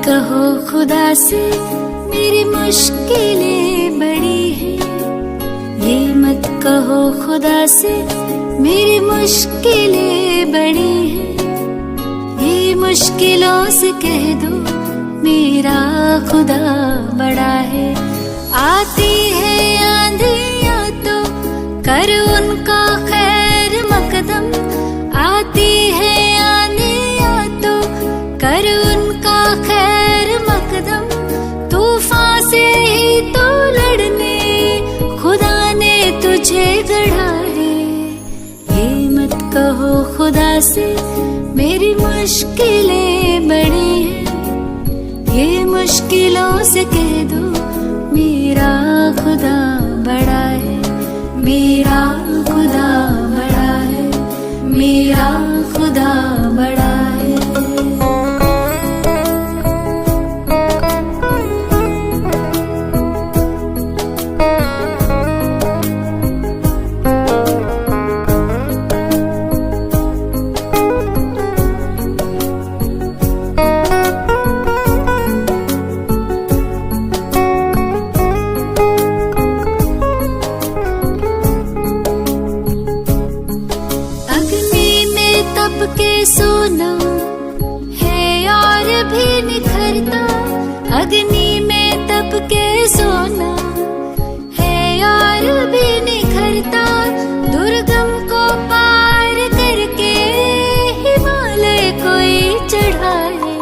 कहो खुदा से मेरी मुश्किलें बड़ी हैं, ये मत कहो खुदा से मेरी मुश्किलें बड़ी हैं। ये मुश्किलों से कह दो मेरा खुदा बड़ा है। आती है आंधियाँ तो कर उनका खैर मकदम, आती है आंधियाँ तो कर उनका खैर मकदम। तूफान से ही तो लड़ने खुदा ने तुझे गढ़ा है। ये मत कहो खुदा से मेरी मुश्किलें बड़ी हैं, ये मुश्किलों से कह दो मेरा खुदा बड़ा है। मेरा खुदा बड़ा है, मेरा खुदा बड़ा है। तप के सोना है और भी निखरता, अग्नि में तप के सोना है और भी निखरता। दुर्गम को पार करके हिमालय कोई चढ़ाए,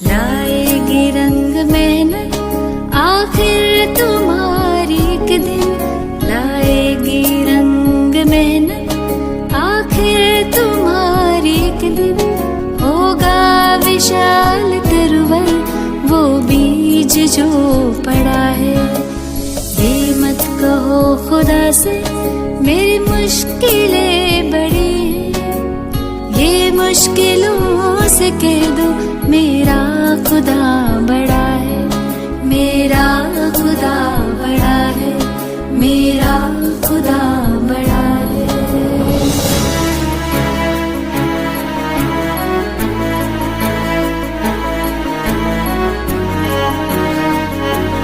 लाएगी रंग मेहनत आखिर तुम्हारी एक दिन, लाएगी रंग मेहनत आखिर तुम्हारी एक दिन। होगा विशाल तरवर वो बीज जो पड़ा है। ये मत कहो खुदा से मेरी मुश्किलें बड़ी हैं, ये मुश्किलों से कह दो मेरा खुदा बड़ा है। मेरा खुदा